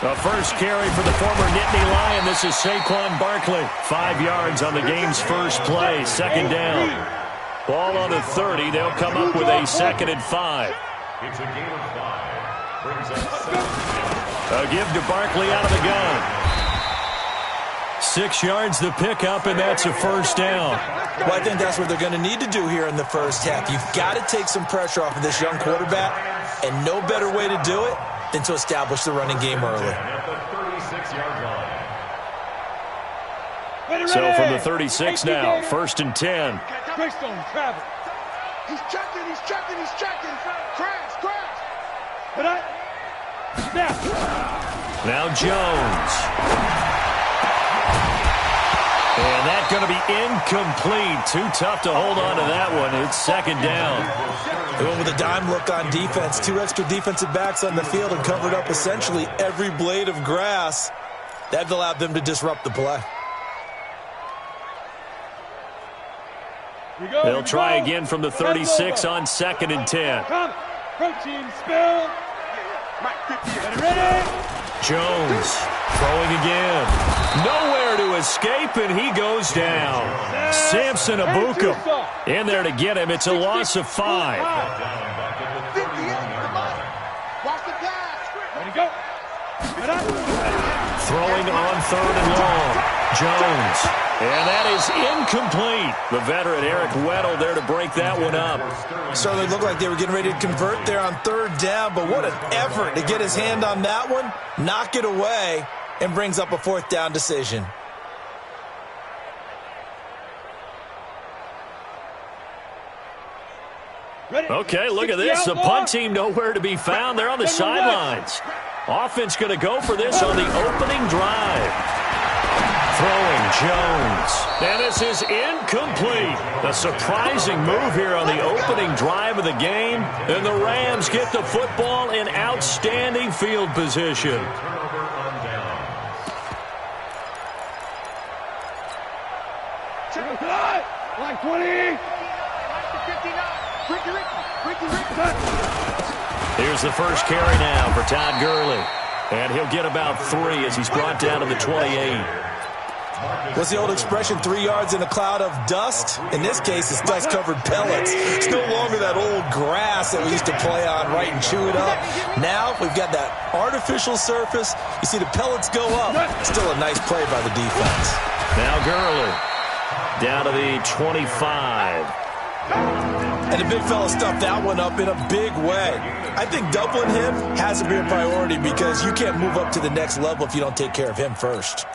The first carry for the former Nittany Lion. This is Saquon Barkley. 5 yards on the game's first play. Second down. Ball on the 30. They'll come up with a 2nd and 5. It's a game of 5. Brings up A give to Barkley out of the gun. 6 yards the pickup, and that's a first down. Well, I think that's what they're going to need to do here in the first half. You've got to take some pressure off of this young quarterback, and no better way to do it than to establish the running game early. So from the 36 now, 1st and 10. Greystone, travel. He's checking. Crash. Snap. Now Jones. And that's going to be incomplete. Too tough to hold on to that one. It's 2nd down. They went with a dime look on defense. 2 extra defensive backs on the field and covered up essentially every blade of grass. That allowed them to disrupt the play. They'll try again from the 36 on 2nd and 10. Protein spill. Ready. Jones throwing again. Nowhere to escape, and he goes down. Samson Abukum in there to get him. It's a loss of 5. Ready, go. Throwing on 3rd and long. Jones. And that is incomplete. The veteran Eric Weddle there to break that one up. Certainly looked like they were getting ready to convert there on 3rd down, but what an effort to get his hand on that one, knock it away, and brings up a 4th down decision. Okay, look at this. The punt team nowhere to be found. They're on the sidelines. Offense going to go for this on the opening drive. Throwing Jones. And this is incomplete. A surprising move here on the opening drive of the game. And the Rams get the football in outstanding field position. Like 20. Here's the first carry now for Todd Gurley. And he'll get about 3 as he's brought down to the 28. What's the old expression, 3 yards in a cloud of dust? In this case, it's dust-covered pellets. It's no longer that old grass that we used to play on, right, and chew it up. Now we've got that artificial surface. You see the pellets go up. Still a nice play by the defense. Now Gurley down to the 25. And the big fella stuffed that one up in a big way. I think doubling him has to be a priority because you can't move up to the next level if you don't take care of him first.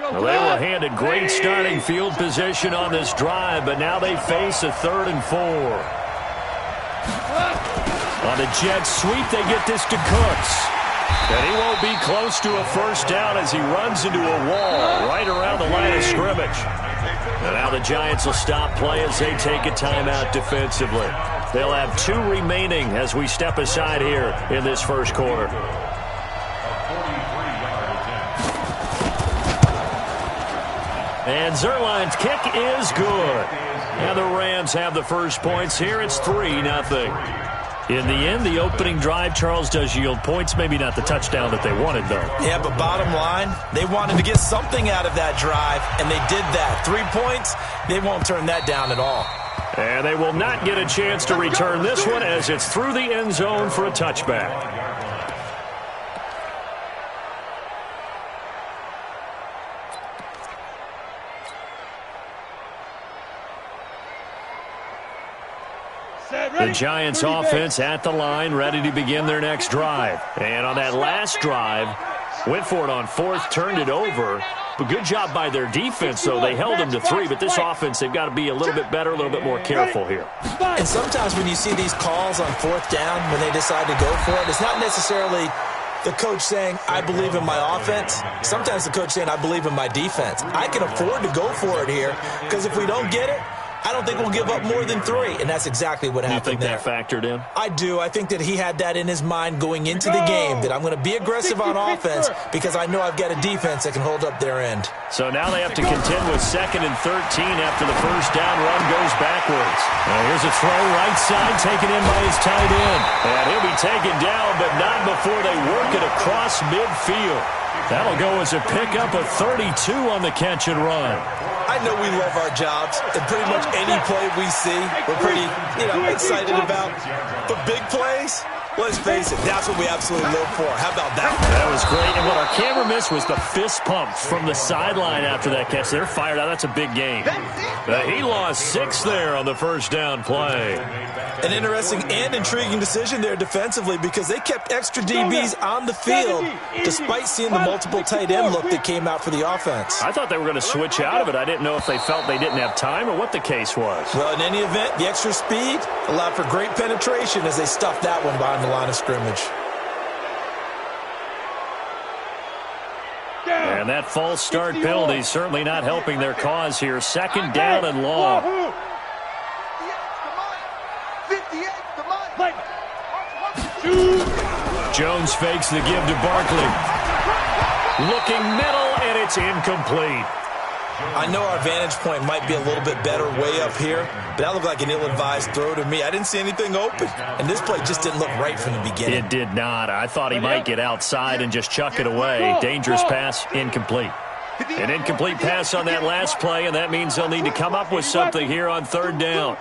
Well, they were handed great starting field position on this drive, but now they face a 3rd and 4. On the jet sweep, they get this to Cooks. And he won't be close to a first down as he runs into a wall right around the line of scrimmage. And now the Giants will stop play as they take a timeout defensively. They'll have 2 remaining as we step aside here in this first quarter. And Zerline's kick is good. And the Rams have the first points here. It's 3-0. In the end, the opening drive, Charles, does yield points. Maybe not the touchdown that they wanted, though. Yeah, but bottom line, they wanted to get something out of that drive, and they did that. 3 points, they won't turn that down at all. And they will not get a chance to return this one as it's through the end zone for a touchback. The Giants offense at the line, ready to begin their next drive. And on that last drive, went for it on 4th, turned it over. But good job by their defense, though. They held them to 3, but this offense, they've got to be a little bit better, a little bit more careful here. And sometimes when you see these calls on 4th down, when they decide to go for it, it's not necessarily the coach saying, I believe in my offense. Sometimes the coach saying, I believe in my defense. I can afford to go for it here because if we don't get it, I don't think we'll give up more than 3, and that's exactly what happened there. You think that factored in? I do. I think that he had that in his mind going into the game, that I'm going to be aggressive on offense because I know I've got a defense that can hold up their end. So now they have to contend with 2nd and 13 after the first down run goes backwards. Now here's a throw right side taken in by his tight end. And he'll be taken down, but not before they work it across midfield. That'll go as a pickup of 32 on the catch and run. I know we love our jobs, and pretty much any play we see, we're pretty, excited about. But big plays, let's face it, that's what we absolutely live for. How about that? That was great, and what our camera missed was the fist pump from the sideline after that catch. They're fired out. That's a big game. He lost 6 there on the first down play. An interesting and intriguing decision there defensively because they kept extra DBs on the field despite seeing the multiple tight end look that came out for the offense. I thought they were going to switch out of it. I didn't know if they felt they didn't have time or what the case was. Well, in any event, the extra speed allowed for great penetration as they stuffed that one behind the line of scrimmage. And that false start penalty certainly not helping their cause here. 2nd down and long. Jones fakes the give to Barkley. Looking middle, and it's incomplete. I know our vantage point might be a little bit better way up here, but that looked like an ill-advised throw to me. I didn't see anything open, and this play just didn't look right from the beginning. It did not. I thought he might get outside and just chuck it away. Dangerous pass, incomplete. An incomplete pass on that last play, and that means they'll need to come up with something here on 3rd down.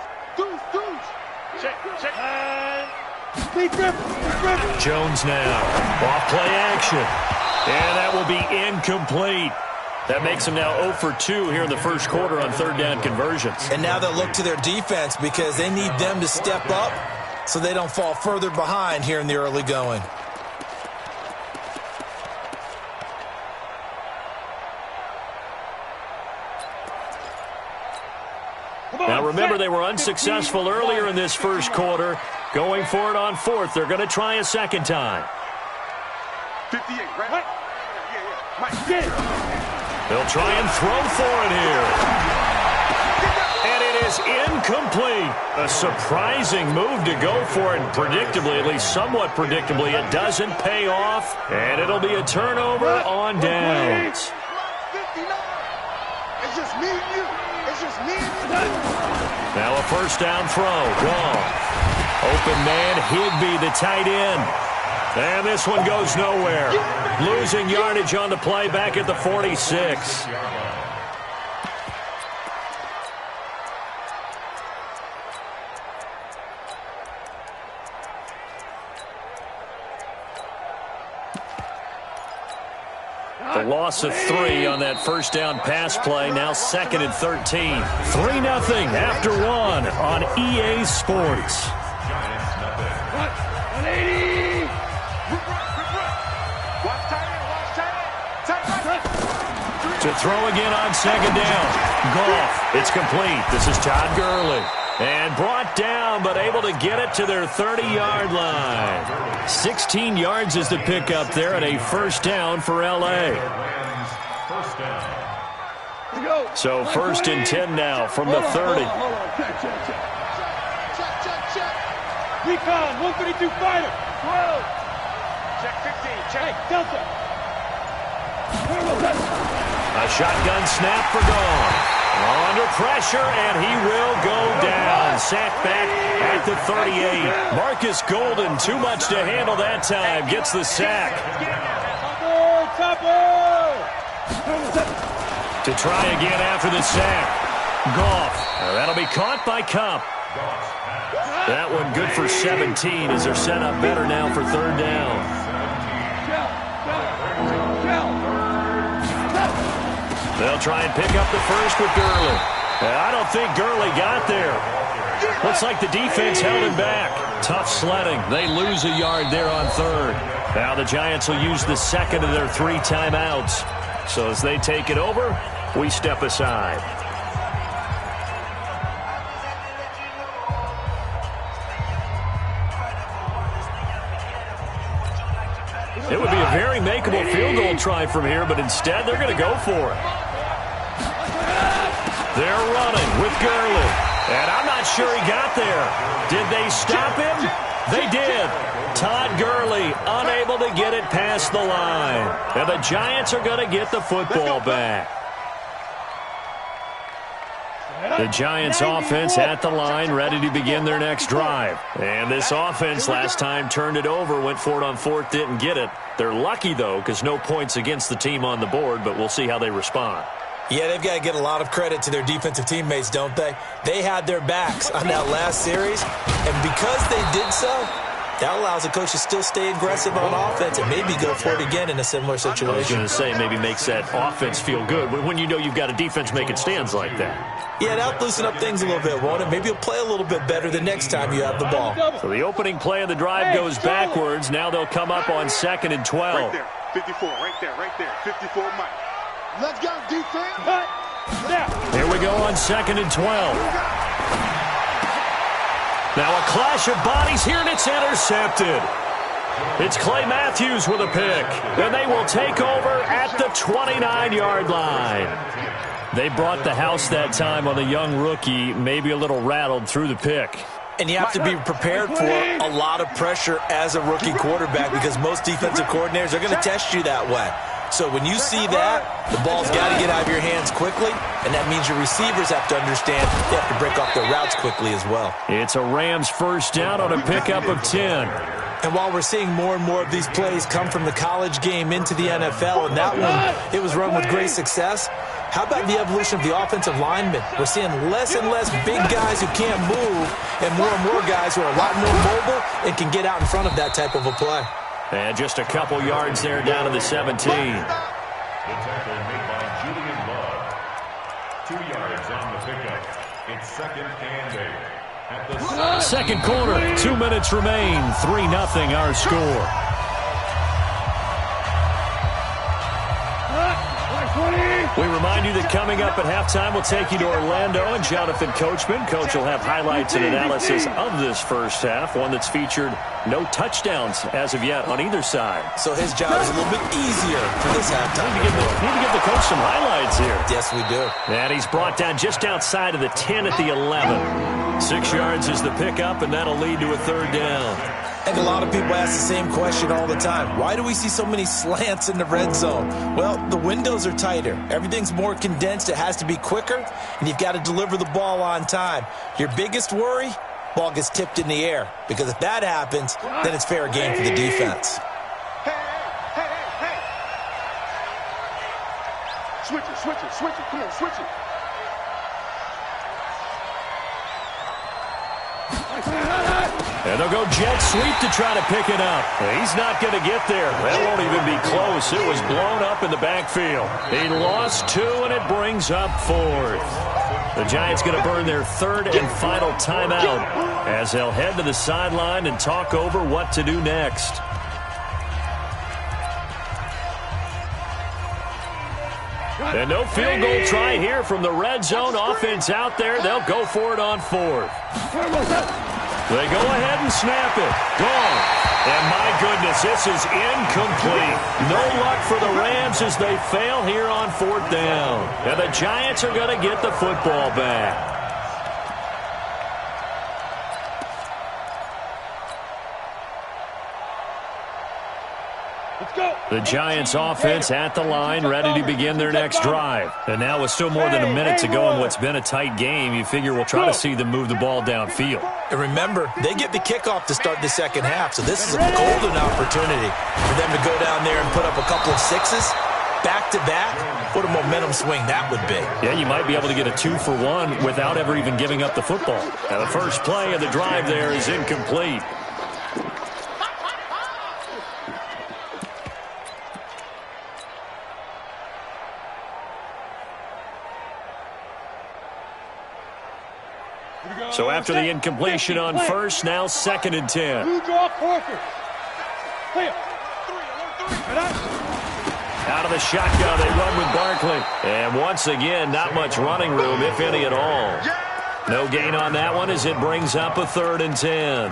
Jones now. Off play action. And that will be incomplete. That makes them now 0 for 2 here in the first quarter on 3rd down conversions. And now they'll look to their defense because they need them to step up so they don't fall further behind here in the early going. Now remember, they were unsuccessful earlier in this first quarter. Going for it on 4th. They're going to try a second time. 58, right? They'll try and throw for it here. And it is incomplete. A surprising move to go for it. Predictably, at least somewhat predictably, it doesn't pay off. And it'll be a turnover on downs. It's just me and you. It's just me and you. Now a first down throw. Gone. Open man, Higbee, the tight end. And this one goes nowhere. Losing yardage on the play back at the 46. The loss of 3 on that first down pass play. Now 2nd and 13. 3-0 after 1 on EA Sports. 180. To throw again on 2nd down. Goff. It's complete. This is Todd Gurley. And brought down, but able to get it to their 30-yard line. 16 yards is the pickup there, and a first down for L.A. So 1st and 10 now from the 30. Recon, 132 fighter. Whoa. Check 15. Check. Delta. A shotgun snap for Goff. Under pressure, and he will go down. Sacked back at the 38. Marcus Golden, too much to handle that time. Gets the sack. To try again after the sack. Goff. That'll be caught by Cup. That one good for 17 as they're set up better now for 3rd down. They'll try and pick up the first with Gurley. I don't think Gurley got there. Looks like the defense held him back. Tough sledding. They lose a yard there on 3rd. Now the Giants will use the 2nd of their 3 timeouts. So as they take it over, we step aside. It would be a very makeable field goal try from here, but instead they're going to go for it. They're running with Gurley. sure he got there. Did they stop him? They did. Todd Gurley unable to get it past the line. And the Giants are going to get the football back. The Giants offense at the line, ready to begin their next drive. And this offense last time turned it over, went for it on fourth, didn't get it. They're lucky, though, because no points against the team on the board, but we'll see how they respond. Yeah, they've got to get a lot of credit to their defensive teammates, don't they? They had their backs on that last series, and because they did so, that allows the coach to still stay aggressive on offense and maybe go for it again in a similar situation. I was going to say maybe makes that offense feel good when you know you've got a defense making stands like that. Yeah, that'll loosen up things a little bit, won't it? Maybe you'll play a little bit better the next time you have the ball. So the opening play of the drive goes backwards. Now they'll come up on 2nd and 12. Right there, 54, right there, 54 Mike. Let's go, defense. Here we go on 2nd and 12. Now a clash of bodies here, and it's intercepted. It's Clay Matthews with a pick. And they will take over at the 29-yard line. They brought the house that time on the young rookie, maybe a little rattled through the pick. And you have to be prepared for a lot of pressure as a rookie quarterback because most defensive coordinators are going to test you that way. So when you see that, the ball's got to get out of your hands quickly, and that means your receivers have to understand they have to break off their routes quickly as well. It's a Rams first down on a pickup of 10. And while we're seeing more and more of these plays come from the college game into the NFL, and that one, it was run with great success, how about the evolution of the offensive linemen? We're seeing less and less big guys who can't move and more guys who are a lot more mobile and can get out in front of that type of a play. And just a couple yards there down to the 17. The tackle made by Julian Love. 2 yards on the pickup. It's 2nd and 8. At the second quarter, 2 minutes remain. 3-0 our score. We remind you that coming up at halftime, we'll take you to Orlando and Jonathan Coachman. Coach will have highlights and analysis of this first half, one that's featured no touchdowns as of yet on either side. So his job is a little bit easier for this halftime. Need to give the coach some highlights here. Yes, we do. And he's brought down just outside of the 10 at the 11. 6 yards is the pickup, and that'll lead to a 3rd down. I think a lot of people ask the same question all the time. Why do we see so many slants in the red zone? Well, the windows are tighter. Everything's more condensed. It has to be quicker, and you've got to deliver the ball on time. Your biggest worry, ball gets tipped in the air. Because if that happens, then it's fair game for the defense. Hey. Switch it. Come on, switch it. And they'll go jet sweep to try to pick it up. He's not going to get there. That won't even be close. It was blown up in the backfield. He lost 2, and it brings up 4th. The Giants going to burn their 3rd and final timeout as they'll head to the sideline and talk over what to do next. And no field goal try here from the red zone offense out there. They'll go for it on 4th. They go ahead and snap it. Gone. And my goodness, this is incomplete. No luck for the Rams as they fail here on 4th down. And the Giants are going to get the football back. The Giants offense at the line, ready to begin their next drive. And now with still more than a minute to go in what's been a tight game, you figure we'll try to see them move the ball downfield. And remember, they get the kickoff to start the second half, so this is a golden opportunity for them to go down there and put up a couple of 6s back-to-back. What a momentum swing that would be. Yeah, you might be able to get a 2-for-1 without ever even giving up the football. And the first play of the drive there is incomplete. So after the incompletion on first, now 2nd and 10. Out of the shotgun, they run with Barkley. And once again, not much running room, if any at all. No gain on that one as it brings up a 3rd and 10.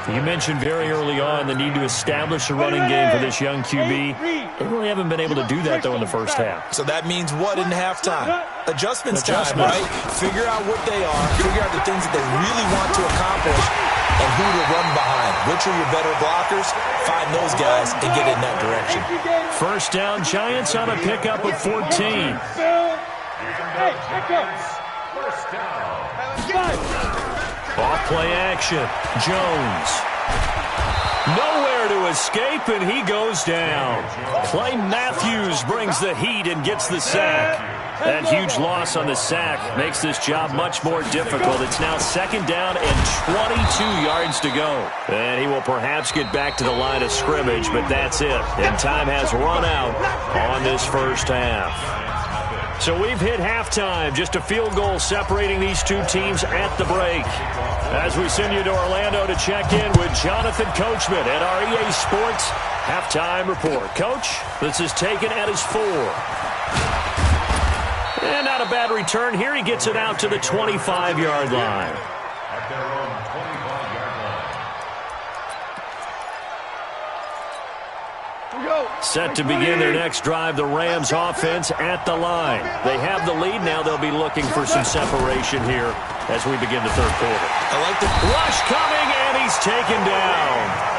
You mentioned very early on the need to establish a running game for this young QB. They really haven't been able to do that, though, in the first half. So that means what in halftime? Adjustments time, right? Figure out what they are, figure out the things that they really want to accomplish, and who to run behind. Which are your better blockers? Find those guys and get in that direction. First down, Giants on a pickup of 14. First down. Off play action. Jones. Nowhere to escape, and he goes down. Clay Matthews brings the heat and gets the sack. That huge loss on the sack makes this job much more difficult. It's now 2nd down and 22 yards to go. And he will perhaps get back to the line of scrimmage, but that's it. And time has run out on this first half. So we've hit halftime. Just a field goal separating these two teams at the break. As we send you to Orlando to check in with Jonathan Coachman at our EA Sports Halftime Report. Coach, this is taken at his 4. And not a bad return here. He gets it out to the 25-yard line. At their own 25-yard line. Set to begin their next drive, the Rams offense at the line. They have the lead. Now they'll be looking for some separation here as we begin the 3rd quarter. I like the rush coming, and he's taken down.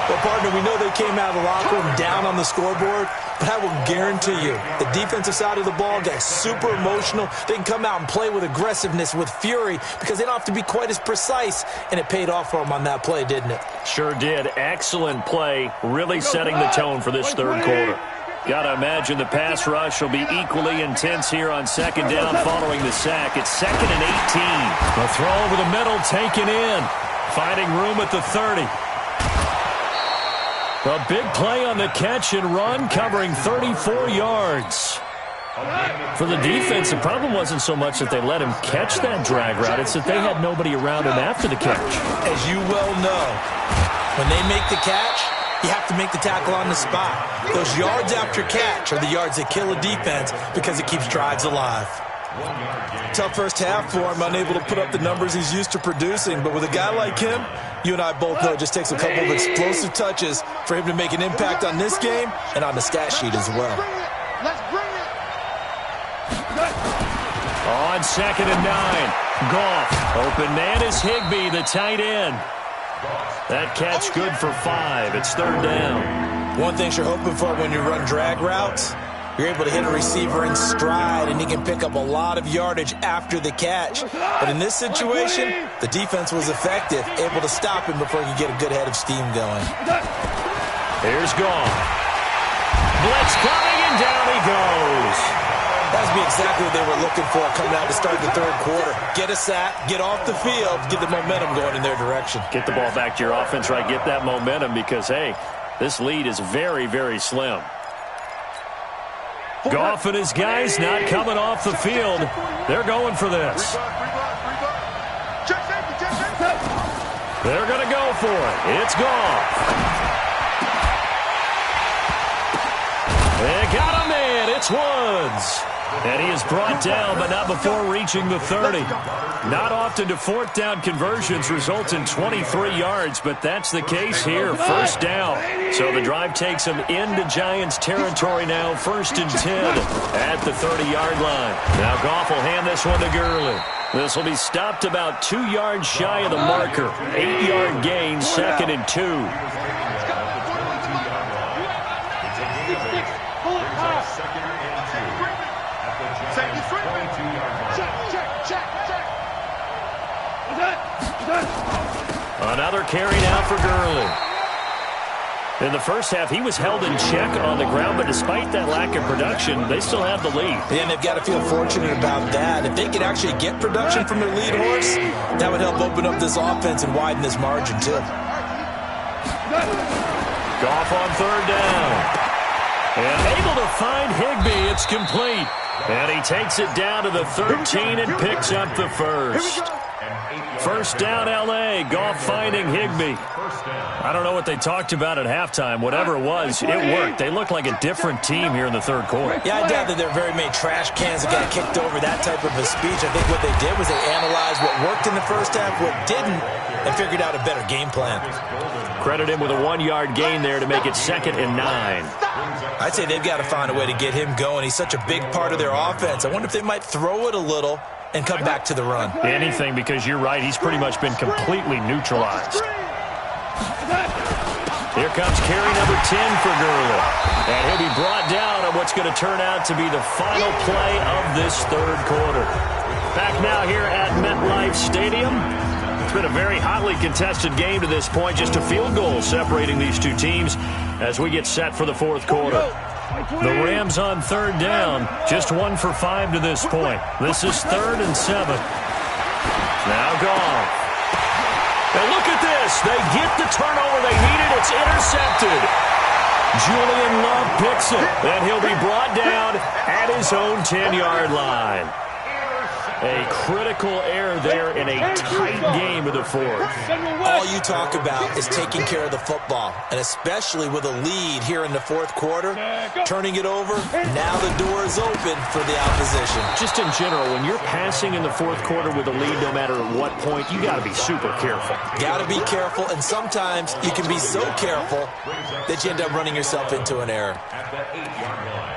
Well, partner, we know they came out of the locker room down on the scoreboard, but I will guarantee you the defensive side of the ball got super emotional. They can come out and play with aggressiveness, with fury, because they don't have to be quite as precise, and it paid off for them on that play, didn't it? Sure did. Excellent play, really setting the tone for this 3rd quarter. Got to imagine the pass rush will be equally intense here on 2nd down following the sack. It's 2nd and 18. The throw over the middle taken in. Finding room at the 30. A big play on the catch and run, covering 34 yards. For the defense, the problem wasn't so much that they let him catch that drag route. It's that they had nobody around him after the catch. As you well know, when they make the catch, you have to make the tackle on the spot. Those yards after catch are the yards that kill a defense because it keeps drives alive. Tough first half for him, unable to put up the numbers he's used to producing. But with a guy like him, you and I both know it just takes a couple of explosive touches for him to make an impact on this game and on the stat sheet as well. Let's bring it. On 2nd and 9, Goff. Open man is Higbee, the tight end. That catch good for 5. It's 3rd down. One thing you're hoping for when you run drag routes, you're able to hit a receiver in stride, and he can pick up a lot of yardage after the catch. But in this situation, the defense was effective, able to stop him before he could get a good head of steam going. Here's Goff. Blitz coming, and down he goes. That would be exactly what they were looking for coming out to start the 3rd quarter. Get a sack, get off the field, get the momentum going in their direction. Get the ball back to your offense, right? Get that momentum because, hey, this lead is very, very slim. Goff and his guys not coming off the field. They're going for this. They're going to go for it. It's Goff. They got him in. It's Woods. And he is brought down, but not before reaching the 30. Not often do 4th down conversions result in 23 yards, but that's the case here. First down. So the drive takes him into Giants territory now. 1st and 10 at the 30-yard line. Now Goff will hand this one to Gurley. This will be stopped about 2 yards shy of the marker. 8-yard gain, 2nd and 2. Another carry now for Gurley. In the first half, he was held in check on the ground, but despite that lack of production, they still have the lead. Yeah, and they've got to feel fortunate about that. If they could actually get production from their lead horse, that would help open up this offense and widen this margin, too. Goff on 3rd down. And able to find Higbee. It's complete. And he takes it down to the 13 and picks up the first. First down, L.A. Goff finding Higbee. I don't know what they talked about at halftime. Whatever it was, it worked. They look like a different team here in the third quarter. Yeah, I doubt that there are very many trash cans that got kicked over, that type of a speech. I think what they did was they analyzed what worked in the first half, what didn't, and figured out a better game plan. Credit him with a 1-yard gain there to make it 2nd and 9. I'd say they've got to find a way to get him going. He's such a big part of their offense. I wonder if they might throw it a little and come back to the run. Anything, because you're right. He's pretty much been completely neutralized. Here comes carry number 10 for Gurley. And he'll be brought down on what's going to turn out to be the final play of this third quarter. Back now here at MetLife Stadium. It's been a very hotly contested game to this point. Just a field goal separating these two teams as we get set for the fourth quarter. The Rams on third down, just 1 for 5 to this point. This is 3rd and 7. Now Goff. And look at this. They get the turnover they needed. It's intercepted. Julian Love picks it. And he'll be brought down at his own 10-yard line. A critical error there in a tight game of the fourth. All you talk about is taking care of the football, and especially with a lead here in the fourth quarter, turning it over, now the door is open for the opposition. Just in general, when you're passing in the fourth quarter with a lead, no matter at what point, you got to be super careful. Got to be careful, and sometimes you can be so careful that you end up running yourself into an error. At the 8-yard line.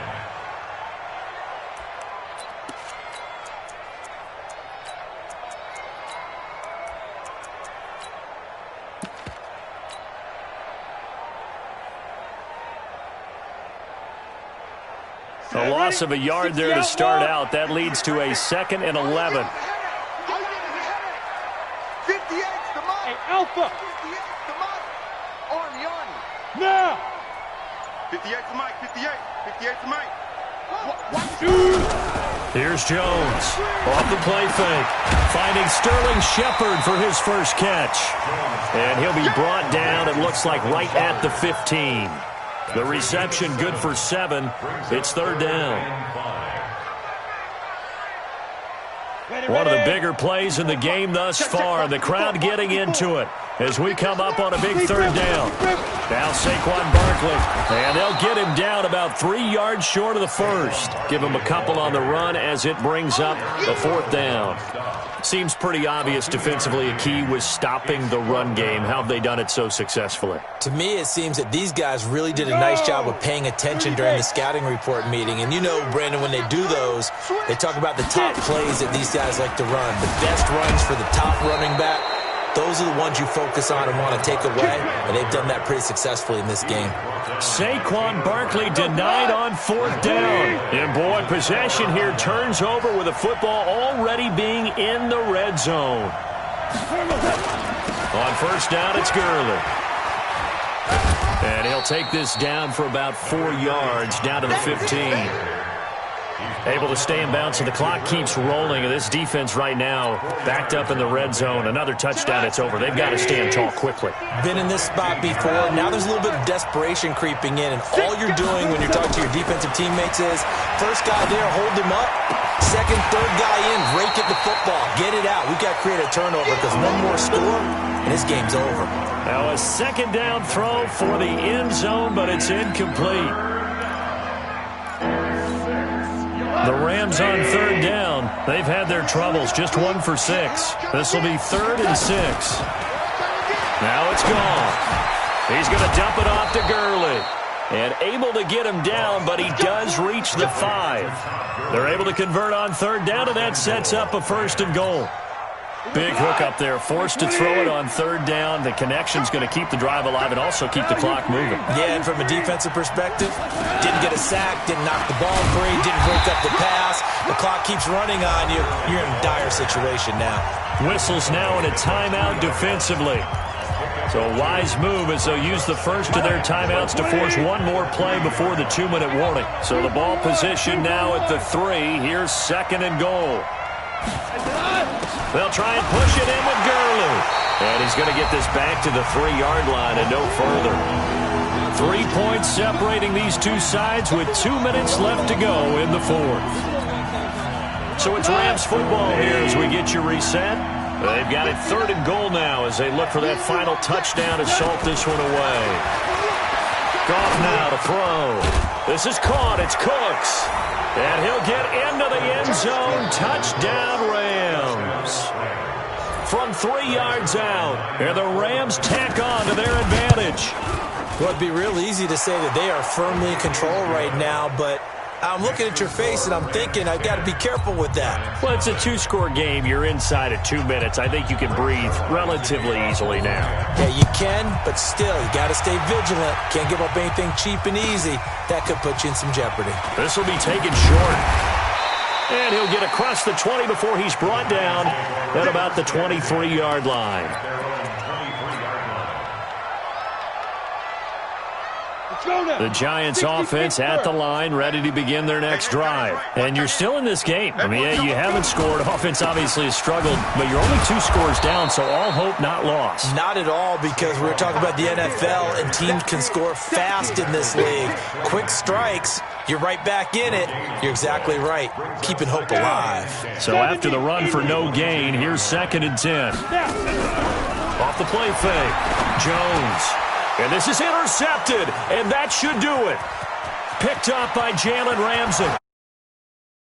A loss of a yard there to start out. That leads to a 2nd and 11. 58's the mark. Hey, Alpha. 58's the mark. On. Now. 58's the mic. 58's the mic. Here's Jones. Off the play fake. Finding Sterling Shepard for his first catch. And he'll be brought down, it looks like, right at the 15. The reception good for 7. It's 3rd down. One of the bigger plays in the game thus far. The crowd getting into it as we come up on a big 3rd down. Now Saquon Barkley. And they'll get him down about 3 yards short of the first. Give him a couple on the run as it brings up the 4th down. Seems pretty obvious defensively a key was stopping the run game. How have they done it so successfully? To me, it seems that these guys really did a nice job of paying attention during the scouting report meeting. And you know, Brandon, when they do those, they talk about the top plays that these guys like to run. The best runs for the top running back. Those are the ones you focus on and want to take away, and they've done that pretty successfully in this game. Saquon Barkley denied on 4th down. And boy, possession here turns over with the football already being in the red zone. On 1st down, it's Gurley. And he'll take this down for about 4 yards, down to the 15. Able to stay in bounds, so the clock keeps rolling. And this defense right now backed up in the red zone. Another touchdown, it's over. They've got to stand tall quickly. Been in this spot before. Now there's a little bit of desperation creeping in. And all you're doing when you're talking to your defensive teammates is, first guy there, hold him up. Second, third guy in, rake at the football. Get it out. We've got to create a turnover because one more score, and this game's over. Now a 2nd down throw for the end zone, but it's incomplete. The Rams on 3rd down. They've had their troubles. Just 1 for 6. This will be 3rd and 6. Now it's gone. He's going to dump it off to Gurley. And able to get him down, but he does reach the 5. They're able to convert on 3rd down, and that sets up a 1st and goal. Big hook up there, forced to throw it on 3rd down. The connection's going to keep the drive alive and also keep the clock moving. Yeah, and from a defensive perspective, didn't get a sack, didn't knock the ball free, didn't break up the pass. The clock keeps running on you. You're in a dire situation now. Whistles now in a timeout defensively. So a wise move as they'll use the first of their timeouts to force one more play before the 2-minute warning. So the ball position now at the 3. Here's 2nd and goal. They'll try and push it in with Gurley. And he's going to get this back to the 3-yard line and no further. 3 points separating these two sides with 2 minutes left to go in the 4th. So it's Rams football here as we get you reset. They've got it 3rd and goal now as they look for that final touchdown to salt this one away. Goff now to throw. This is caught. It's Cooks. And he'll get into the end zone. Touchdown, Rams. From 3 yards out. And the Rams tack on to their advantage. Well, it'd be real easy to say that they are firmly in control right now, but I'm looking at your face and I'm thinking I've got to be careful with that. Well, it's a 2-score game. You're inside at 2 minutes. I think you can breathe relatively easily now. Yeah, you can, but still, you got to stay vigilant. Can't give up anything cheap and easy. That could put you in some jeopardy. This will be taken short. And he'll get across the 20 before he's brought down at about the 23-yard line. The Giants offense at the line, ready to begin their next drive. And you're still in this game. I mean, yeah, you haven't scored. Offense obviously has struggled, but you're only 2 scores down, so all hope not lost. Not at all, because we're talking about the NFL, and teams can score fast in this league. Quick strikes, you're right back in it. You're exactly right. Keeping hope alive. So after the run for no gain, here's 2nd and 10. Off the play fake, Jones. And this is intercepted, and that should do it. Picked up by Jalen Ramsey.